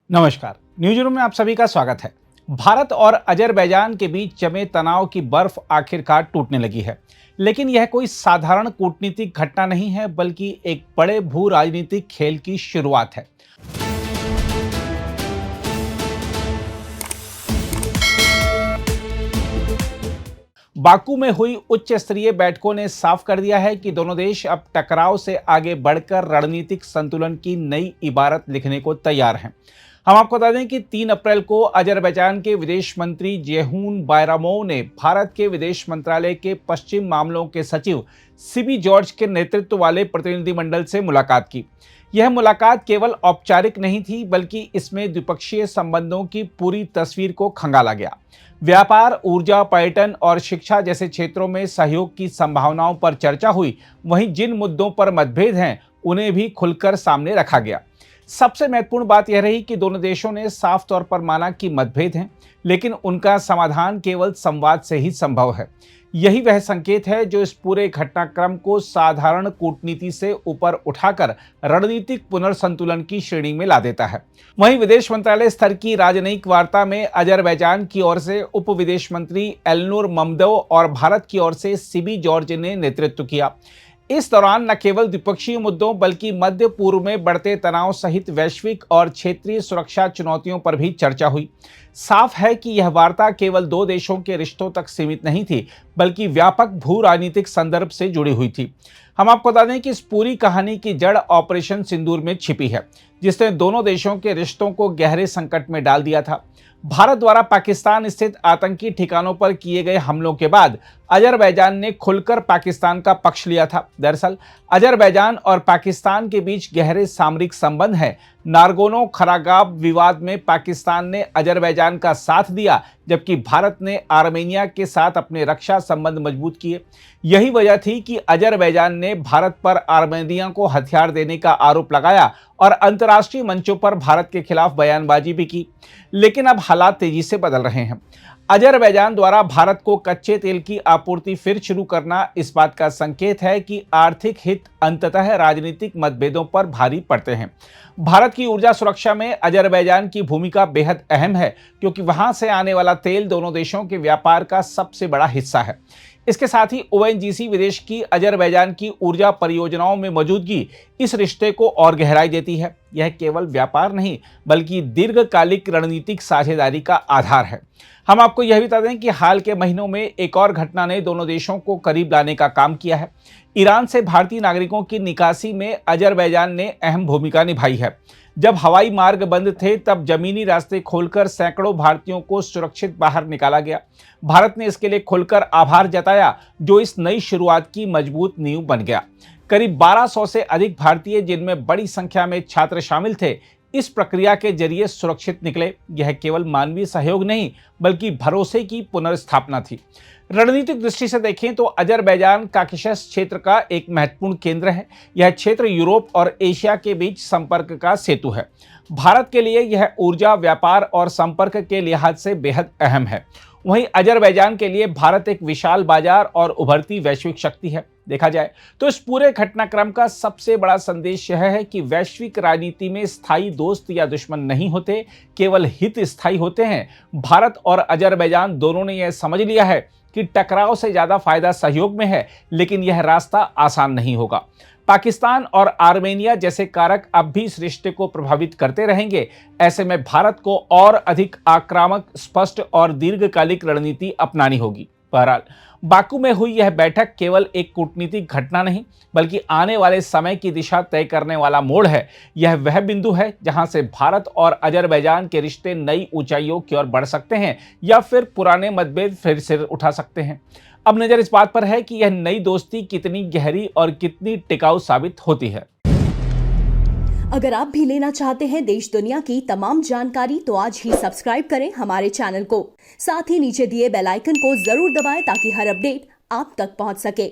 नमस्कार, news room में आप सभी का स्वागत है। भारत और अजरबैजान के बीच जमे तनाव की बर्फ आखिरकार टूटने लगी है, लेकिन यह कोई साधारण कूटनीतिक घटना नहीं है, बल्कि एक बड़े भू राजनीतिक खेल की शुरुआत है। बाकू में हुई उच्च स्तरीय बैठकों ने साफ कर दिया है कि दोनों देश अब टकराव से आगे बढ़कर रणनीतिक संतुलन की नई इबारत लिखने को तैयार हैं। हम आपको बता दें कि 3 अप्रैल को अजरबैजान के विदेश मंत्री जेहून बायरामोव ने भारत के विदेश मंत्रालय के पश्चिम मामलों के सचिव सीबी जॉर्ज के नेतृत्व वाले प्रतिनिधिमंडल से मुलाकात की। यह मुलाकात केवल औपचारिक नहीं थी, बल्कि इसमें द्विपक्षीय संबंधों की पूरी तस्वीर को खंगाला गया। व्यापार, ऊर्जा, पर्यटन और शिक्षा जैसे क्षेत्रों में सहयोग की संभावनाओं पर चर्चा हुई। वहीं जिन मुद्दों पर मतभेद हैं, उन्हें भी खुलकर सामने रखा गया। सबसे महत्वपूर्ण बात यह रही कि दोनों देशों ने साफ तौर पर माना कि मतभेद हैं, लेकिन उनका समाधान केवल संवाद से ही संभव है। यही वह संकेत है जो इस पूरे घटनाक्रम को साधारण कूटनीति से ऊपर उठाकर रणनीतिक पुनर्संतुलन की श्रेणी में ला देता है। वहीं विदेश मंत्रालय स्तर की राजनयिक वार्ता में अजरबैजान की ओर से उप विदेश मंत्री एल्नूर ममदव और भारत की ओर से सीबी जॉर्ज ने नेतृत्व किया। इस दौरान न केवल द्विपक्षीय मुद्दों बल्कि मध्य पूर्व में बढ़ते तनाव सहित वैश्विक और क्षेत्रीय सुरक्षा चुनौतियों पर भी चर्चा हुई। साफ है कि यह वार्ता केवल दो देशों के रिश्तों तक सीमित नहीं थी, बल्कि व्यापक भू राजनीतिक संदर्भ से जुड़ी हुई थी। हम आपको बता दें कि इस पूरी कहानी की जड़ ऑपरेशन सिंदूर में छिपी है, जिसने दोनों देशों के रिश्तों को गहरे संकट में डाल दिया था। भारत द्वारा पाकिस्तान स्थित आतंकी ठिकानों पर किए गए हमलों के बाद अजरबैजान ने खुलकर पाकिस्तान का पक्ष लिया था। दरअसल अजरबैजान और पाकिस्तान के बीच गहरे सामरिक संबंध हैं। नारगोनो खरागाब विवाद में पाकिस्तान ने अजरबैजान का साथ दिया, जबकि भारत ने आर्मेनिया के साथ अपने रक्षा संबंध मजबूत किए। यही वजह थी कि अजरबैजान ने भारत पर आर्मेनिया को हथियार देने का आरोप लगाया और अंतर्राष्ट्रीय मंचों पर भारत के खिलाफ बयानबाजी भी की। लेकिन अब हालात तेजी से बदल रहे हैं। अजरबैजान द्वारा भारत को कच्चे तेल की आपूर्ति फिर शुरू करना इस बात का संकेत है कि आर्थिक हित अंततः राजनीतिक मतभेदों पर भारी पड़ते हैं। भारत की ऊर्जा सुरक्षा में अजरबैजान की भूमिका बेहद अहम है, क्योंकि वहां से आने वाला तेल दोनों देशों के व्यापार का सबसे बड़ा हिस्सा है। इसके साथ ही ओएनजीसी विदेश की अजरबैजान की ऊर्जा परियोजनाओं में मौजूदगी इस रिश्ते को और गहराई देती है। यह केवल व्यापार नहीं, बल्कि दीर्घकालिक रणनीतिक साझेदारी का आधार है। हम आपको यह भी बता दें कि हाल के महीनों में एक और घटना ने दोनों देशों को करीब लाने का काम किया है। ईरान से भारतीय नागरिकों की निकासी में अजरबैजान ने अहम भूमिका निभाई है। जब हवाई मार्ग बंद थे, तब जमीनी रास्ते खोलकर सैकड़ों भारतीयों को सुरक्षित बाहर निकाला गया। भारत ने इसके लिए खुलकर आभार जताया, जो इस नई शुरुआत की मजबूत नींव बन गया। करीब 1200 से अधिक भारतीय, जिनमें बड़ी संख्या में छात्र शामिल थे, इस प्रक्रिया के जरिए सुरक्षित निकले। यह केवल मानवीय सहयोग नहीं, बल्कि भरोसे की पुनर्स्थापना थी। रणनीतिक दृष्टि से देखें तो अजरबैजान काकेशस क्षेत्र का एक महत्वपूर्ण केंद्र है। यह क्षेत्र यूरोप और एशिया के बीच संपर्क का सेतु है। भारत के लिए यह ऊर्जा, व्यापार और संपर्क के लिहाज से बेहद अहम है। वहीं अजरबैजान के लिए भारत एक विशाल बाजार और उभरती वैश्विक शक्ति है। देखा जाए तो इस पूरे घटनाक्रम का सबसे बड़ा संदेश यह है कि वैश्विक राजनीति में स्थायी दोस्त या दुश्मन नहीं होते, केवल हित स्थायी होते हैं। भारत और अजरबैजान दोनों ने यह समझ लिया है कि टकराव से ज्यादा फायदा सहयोग में है, लेकिन यह रास्ता आसान नहीं होगा। पाकिस्तान और आर्मेनिया जैसे कारक अब भी इस रिश्ते को प्रभावित करते रहेंगे। ऐसे में भारत को और अधिक आक्रामक, स्पष्ट और दीर्घकालिक रणनीति अपनानी होगी। बहरहाल, बाकू में हुई यह बैठक केवल एक कूटनीतिक घटना नहीं, बल्कि आने वाले समय की दिशा तय करने वाला मोड़ है। यह वह बिंदु है जहां से भारत और अजरबैजान के रिश्ते नई ऊंचाइयों की ओर बढ़ सकते हैं, या फिर पुराने मतभेद फिर से उठा सकते हैं। अब नजर इस बात पर है कि यह नई दोस्ती कितनी गहरी और कितनी टिकाऊ साबित होती है। अगर आप भी लेना चाहते हैं देश दुनिया की तमाम जानकारी, तो आज ही सब्सक्राइब करें हमारे चैनल को। साथ ही नीचे दिए बेल आइकन को जरूर दबाएं, ताकि हर अपडेट आप तक पहुंच सके।